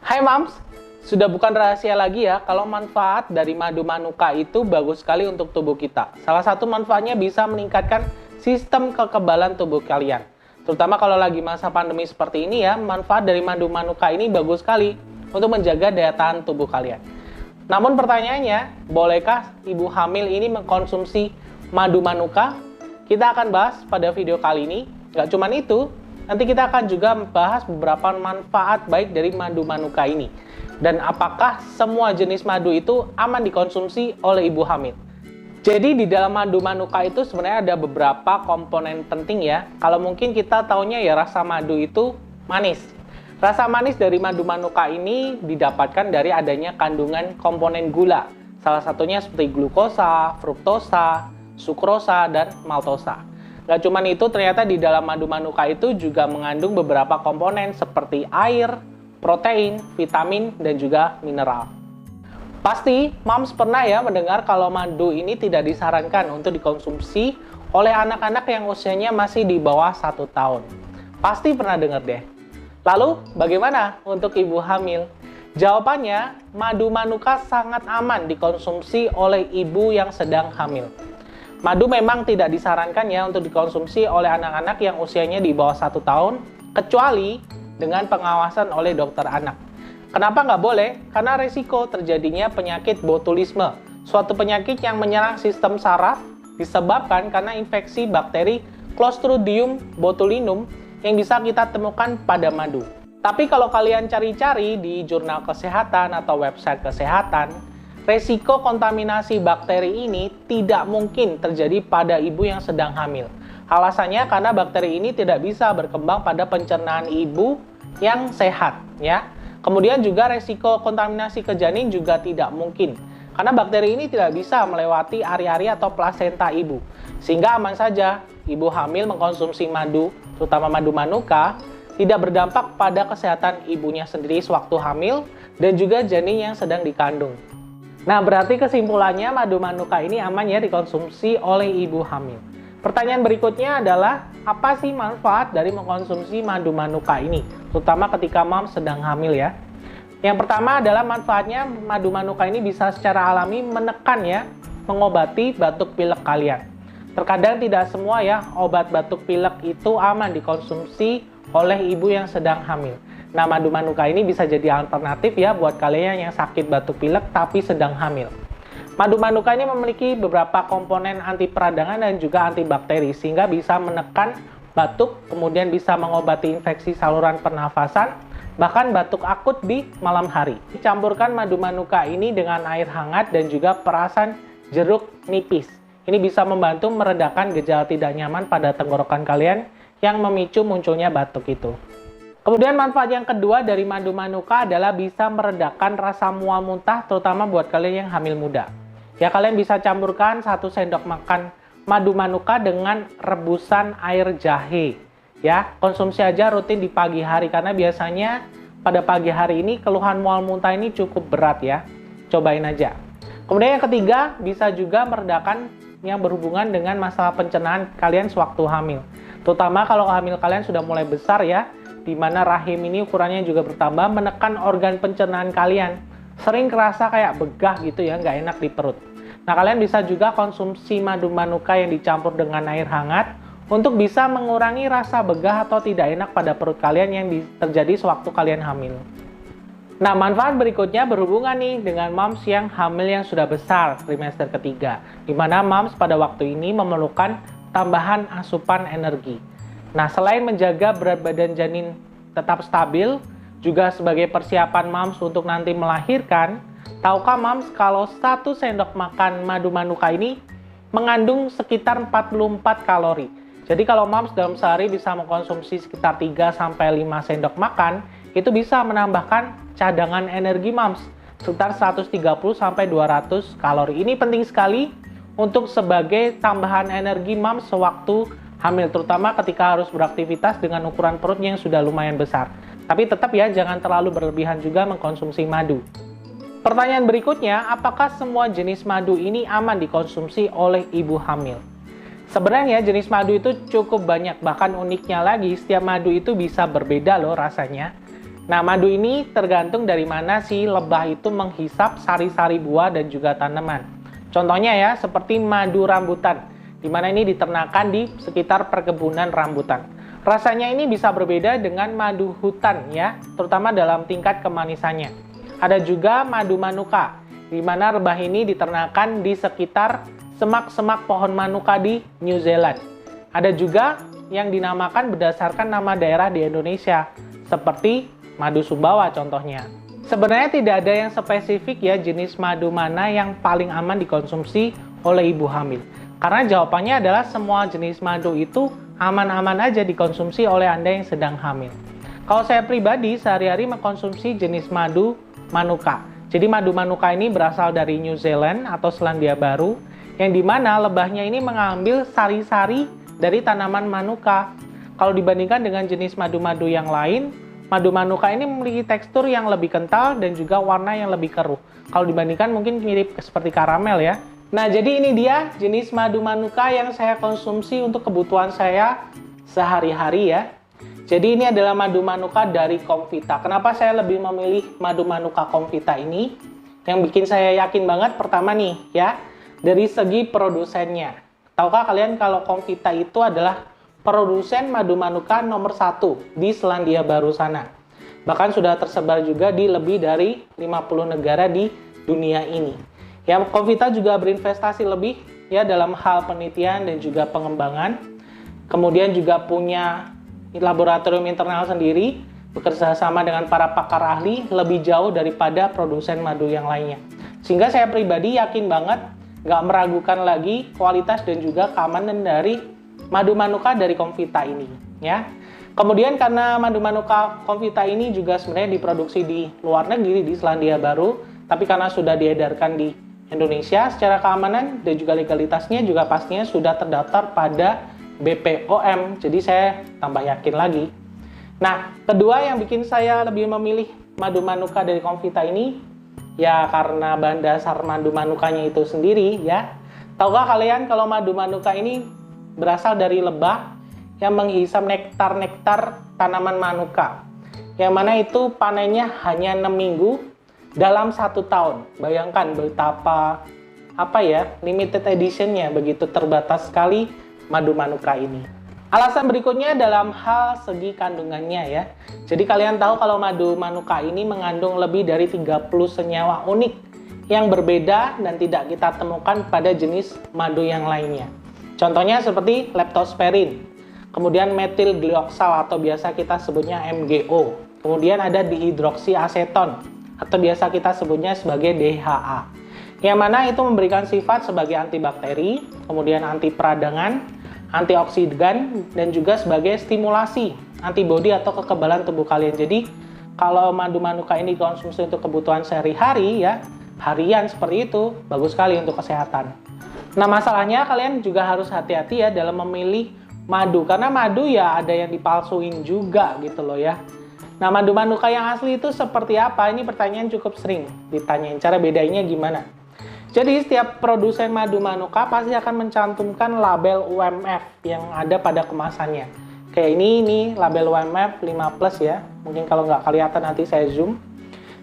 Hai Mams, sudah bukan rahasia lagi ya kalau manfaat dari madu manuka itu bagus sekali untuk tubuh kita. Salah satu manfaatnya bisa meningkatkan sistem kekebalan tubuh kalian. Terutama kalau lagi masa pandemi seperti ini ya, manfaat dari madu manuka ini bagus sekali untuk menjaga daya tahan tubuh kalian. Namun pertanyaannya, bolehkah ibu hamil ini mengkonsumsi madu manuka? Kita akan bahas pada video kali ini. Gak cuma itu, nanti kita akan juga membahas beberapa manfaat baik dari madu manuka ini. Dan apakah semua jenis madu itu aman dikonsumsi oleh ibu hamil. Jadi di dalam madu manuka itu sebenarnya ada beberapa komponen penting ya. Kalau mungkin kita taunya ya rasa madu itu manis. Rasa manis dari madu manuka ini didapatkan dari adanya kandungan komponen gula. Salah satunya seperti glukosa, fruktosa, sukrosa, dan maltosa. Gak cuma itu, ternyata di dalam madu manuka itu juga mengandung beberapa komponen seperti air, protein, vitamin, dan juga mineral. Pasti Moms pernah ya mendengar kalau madu ini tidak disarankan untuk dikonsumsi oleh anak-anak yang usianya masih di bawah 1 tahun. Pasti pernah dengar deh. Lalu bagaimana untuk ibu hamil? Jawabannya, madu manuka sangat aman dikonsumsi oleh ibu yang sedang hamil. Madu memang tidak disarankan ya untuk dikonsumsi oleh anak-anak yang usianya di bawah 1 tahun, kecuali dengan pengawasan oleh dokter anak. Kenapa nggak boleh? Karena resiko terjadinya penyakit botulisme, suatu penyakit yang menyerang sistem saraf disebabkan karena infeksi bakteri Clostridium botulinum yang bisa kita temukan pada madu. Tapi kalau kalian cari-cari di jurnal kesehatan atau website kesehatan, resiko kontaminasi bakteri ini tidak mungkin terjadi pada ibu yang sedang hamil. Alasannya karena bakteri ini tidak bisa berkembang pada pencernaan ibu yang sehat, ya. Kemudian juga resiko kontaminasi ke janin juga tidak mungkin, karena bakteri ini tidak bisa melewati ari-ari atau plasenta ibu. Sehingga aman saja ibu hamil mengkonsumsi madu, terutama madu manuka, tidak berdampak pada kesehatan ibunya sendiri sewaktu hamil dan juga janin yang sedang dikandung. Nah, berarti kesimpulannya madu manuka ini aman ya dikonsumsi oleh ibu hamil. Pertanyaan berikutnya adalah, apa sih manfaat dari mengkonsumsi madu manuka ini? Terutama ketika mom sedang hamil ya. Yang pertama adalah manfaatnya madu manuka ini bisa secara alami menekan ya, mengobati batuk pilek kalian. Terkadang tidak semua ya obat batuk pilek itu aman dikonsumsi oleh ibu yang sedang hamil. Nah, madu manuka ini bisa jadi alternatif ya buat kalian yang sakit batuk pilek tapi sedang hamil. Madu manuka ini memiliki beberapa komponen anti peradangan dan juga antibakteri sehingga bisa menekan batuk, kemudian bisa mengobati infeksi saluran pernafasan, bahkan batuk akut di malam hari. Campurkan madu manuka ini dengan air hangat dan juga perasan jeruk nipis. Ini bisa membantu meredakan gejala tidak nyaman pada tenggorokan kalian yang memicu munculnya batuk itu. Kemudian manfaat yang kedua dari madu manuka adalah bisa meredakan rasa mual muntah, terutama buat kalian yang hamil muda. Ya, kalian bisa campurkan 1 sendok makan madu manuka dengan rebusan air jahe. Ya, konsumsi aja rutin di pagi hari karena biasanya pada pagi hari ini keluhan mual muntah ini cukup berat ya. Cobain aja. Kemudian yang ketiga, bisa juga meredakan yang berhubungan dengan masalah pencernaan kalian sewaktu hamil. Terutama kalau hamil kalian sudah mulai besar ya, di mana rahim ini ukurannya juga bertambah, menekan organ pencernaan kalian. Sering kerasa kayak begah gitu ya, nggak enak di perut. Nah, kalian bisa juga konsumsi madu manuka yang dicampur dengan air hangat untuk bisa mengurangi rasa begah atau tidak enak pada perut kalian yang terjadi sewaktu kalian hamil. Nah, manfaat berikutnya berhubungan nih dengan moms yang hamil yang sudah besar trimester ketiga, di mana moms pada waktu ini memerlukan tambahan asupan energi. Nah, selain menjaga berat badan janin tetap stabil, juga sebagai persiapan moms untuk nanti melahirkan, tahukah moms kalau 1 sendok makan madu manuka ini mengandung sekitar 44 kalori. Jadi kalau moms dalam sehari bisa mengkonsumsi sekitar 3-5 sendok makan, itu bisa menambahkan cadangan energi moms sekitar 130-200 kalori. Ini penting sekali untuk sebagai tambahan energi moms sewaktu hamil, terutama ketika harus beraktivitas dengan ukuran perut yang sudah lumayan besar. Tapi tetap ya, jangan terlalu berlebihan juga mengkonsumsi madu. Pertanyaan berikutnya, apakah semua jenis madu ini aman dikonsumsi oleh ibu hamil? Sebenarnya jenis madu itu cukup banyak, bahkan uniknya lagi, setiap madu itu bisa berbeda loh rasanya. Nah, madu ini tergantung dari mana si lebah itu menghisap sari-sari buah dan juga tanaman. Contohnya ya, seperti madu rambutan, di mana ini diternakan di sekitar perkebunan rambutan. Rasanya ini bisa berbeda dengan madu hutan ya, terutama dalam tingkat kemanisannya. Ada juga madu manuka, di mana lebah ini diternakan di sekitar semak-semak pohon manuka di New Zealand. Ada juga yang dinamakan berdasarkan nama daerah di Indonesia, seperti madu Sumbawa contohnya. Sebenarnya tidak ada yang spesifik ya jenis madu mana yang paling aman dikonsumsi oleh ibu hamil. Karena jawabannya adalah semua jenis madu itu aman-aman aja dikonsumsi oleh Anda yang sedang hamil. Kalau saya pribadi sehari-hari mengkonsumsi jenis madu manuka. Jadi madu manuka ini berasal dari New Zealand atau Selandia Baru, yang dimana lebahnya ini mengambil sari-sari dari tanaman manuka. Kalau dibandingkan dengan jenis madu-madu yang lain, madu manuka ini memiliki tekstur yang lebih kental dan juga warna yang lebih keruh. Kalau dibandingkan mungkin mirip seperti karamel ya. Nah, jadi ini dia jenis madu manuka yang saya konsumsi untuk kebutuhan saya sehari-hari ya. Jadi ini adalah madu manuka dari Comvita. Kenapa saya lebih memilih madu manuka Comvita ini? Yang bikin saya yakin banget pertama nih ya, dari segi produsennya. Tahukah kalian kalau Comvita itu adalah produsen madu manuka nomor 1 di Selandia Baru sana. Bahkan sudah tersebar juga di lebih dari 50 negara di dunia ini. Ya, Comvita juga berinvestasi lebih ya dalam hal penelitian dan juga pengembangan. Kemudian juga punya laboratorium internal sendiri, bekerja sama dengan para pakar ahli lebih jauh daripada produsen madu yang lainnya. Sehingga saya pribadi yakin banget, nggak meragukan lagi kualitas dan juga keamanan dari madu manuka dari Comvita ini ya. Kemudian karena madu manuka Comvita ini juga sebenarnya diproduksi di luar negeri di Selandia Baru, tapi karena sudah diedarkan di Indonesia, secara keamanan dan juga legalitasnya juga pastinya sudah terdaftar pada BPOM. Jadi saya tambah yakin lagi. Nah, kedua yang bikin saya lebih memilih madu manuka dari Comvita ini ya karena bahan dasar madu manukanya itu sendiri ya. Tahukah kalian kalau madu manuka ini berasal dari lebah yang menghisap nektar-nektar tanaman manuka, yang mana itu panennya hanya 6 minggu dalam 1 tahun. Bayangkan betapa limited editionnya, begitu terbatas sekali madu manuka ini. Alasan berikutnya dalam hal segi kandungannya ya. Jadi kalian tahu kalau madu manuka ini mengandung lebih dari 30 senyawa unik yang berbeda dan tidak kita temukan pada jenis madu yang lainnya. Contohnya seperti leptospirin, kemudian metil glioksal atau biasa kita sebutnya MgO, kemudian ada dihidroksiaseton atau biasa kita sebutnya sebagai DHA, yang mana itu memberikan sifat sebagai antibakteri, kemudian anti peradangan, antioksidan, dan juga sebagai stimulasi antibodi atau kekebalan tubuh kalian. Jadi kalau madu manuka ini dikonsumsi untuk kebutuhan sehari-hari ya, harian seperti itu, bagus sekali untuk kesehatan. Nah, masalahnya kalian juga harus hati-hati ya dalam memilih madu, karena madu ya ada yang dipalsuin juga gitu loh ya. Nah, madu manuka yang asli itu seperti apa? Ini pertanyaan cukup sering ditanyain. Cara bedanya gimana? Jadi setiap produsen madu manuka pasti akan mencantumkan label UMF yang ada pada kemasannya. Kayak ini label UMF 5+ ya. Mungkin kalau nggak kelihatan nanti saya zoom.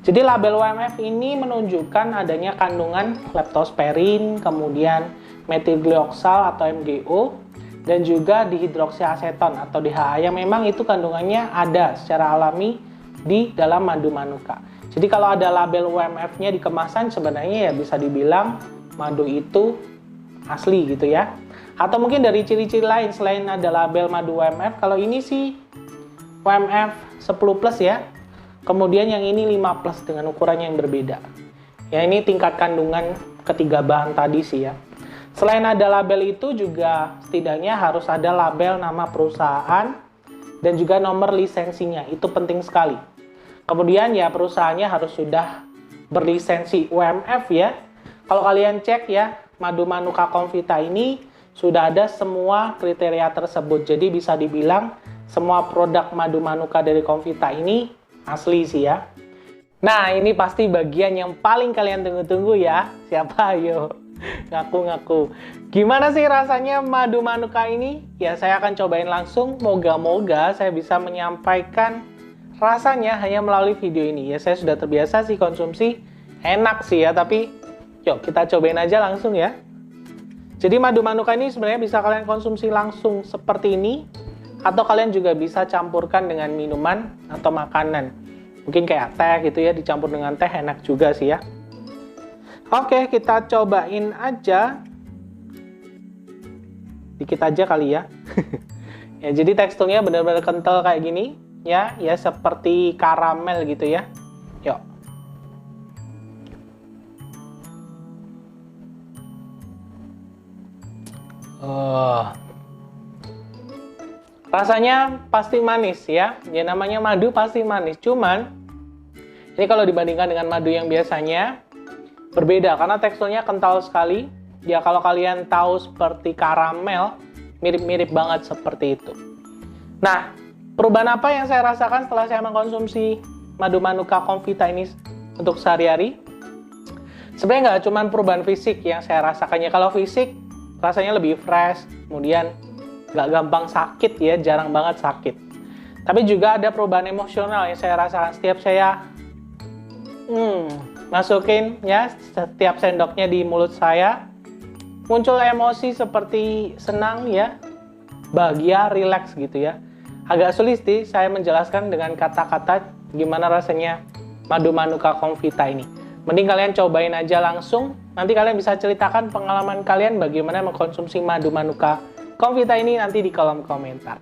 Jadi label UMF ini menunjukkan adanya kandungan leptospirin, kemudian metil glioksal atau MgO, dan juga dihidroksiaseton atau DHA yang memang itu kandungannya ada secara alami di dalam madu manuka. Jadi kalau ada label UMF-nya di kemasan sebenarnya ya bisa dibilang madu itu asli gitu ya. Atau mungkin dari ciri-ciri lain selain ada label madu UMF, kalau ini sih UMF 10+ ya. Kemudian yang ini 5+ dengan ukurannya yang berbeda. Ya, ini tingkat kandungan ketiga bahan tadi sih ya. Selain ada label itu juga setidaknya harus ada label nama perusahaan dan juga nomor lisensinya. Itu penting sekali. Kemudian ya perusahaannya harus sudah berlisensi UMF ya. Kalau kalian cek ya, madu manuka Comvita ini sudah ada semua kriteria tersebut. Jadi bisa dibilang semua produk madu manuka dari Comvita ini asli sih ya. Nah, ini pasti bagian yang paling kalian tunggu-tunggu ya. Siapa? Ayo, ngaku-ngaku. Gimana sih rasanya madu manuka ini? Ya, saya akan cobain langsung. Moga-moga saya bisa menyampaikan rasanya hanya melalui video ini. Ya saya sudah terbiasa sih konsumsi, enak sih ya, tapi yuk kita cobain aja langsung ya. Jadi madu manuka ini sebenarnya bisa kalian konsumsi langsung seperti ini, atau kalian juga bisa campurkan dengan minuman atau makanan. Mungkin kayak teh gitu ya, dicampur dengan teh enak juga sih ya. Oke, kita cobain aja. Dikit aja kali ya. Ya, jadi teksturnya benar-benar kental kayak gini ya, ya seperti karamel gitu ya. Yuk. Rasanya pasti manis ya. Ya namanya madu pasti manis. Cuman ini kalau dibandingkan dengan madu yang biasanya berbeda karena teksturnya kental sekali. Ya kalau kalian tahu seperti karamel, mirip-mirip banget seperti itu. Nah, perubahan apa yang saya rasakan setelah saya mengkonsumsi madu manuka Comvita ini untuk sehari-hari? Sebenarnya nggak cuma perubahan fisik yang saya rasakannya. Kalau fisik rasanya lebih fresh, kemudian nggak gampang sakit ya, jarang banget sakit. Tapi juga ada perubahan emosional yang saya rasakan setiap saya masukin ya, setiap sendoknya di mulut saya, muncul emosi seperti senang ya, bahagia, rileks gitu ya. Agak sulit sih saya menjelaskan dengan kata-kata gimana rasanya madu manuka Comvita ini. Mending kalian cobain aja langsung. Nanti kalian bisa ceritakan pengalaman kalian bagaimana mengkonsumsi madu manuka Comvita ini nanti di kolom komentar.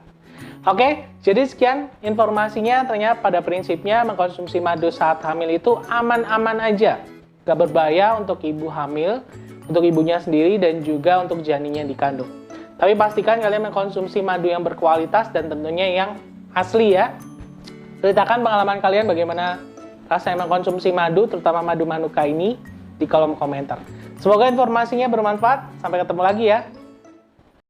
Oke, jadi sekian informasinya. Ternyata pada prinsipnya mengkonsumsi madu saat hamil itu aman-aman aja. Gak berbahaya untuk ibu hamil, untuk ibunya sendiri, dan juga untuk janinnya dikandung. Tapi pastikan kalian mengkonsumsi madu yang berkualitas dan tentunya yang asli ya. Ceritakan pengalaman kalian bagaimana rasanya mengkonsumsi madu, terutama madu manuka ini, di kolom komentar. Semoga informasinya bermanfaat. Sampai ketemu lagi ya.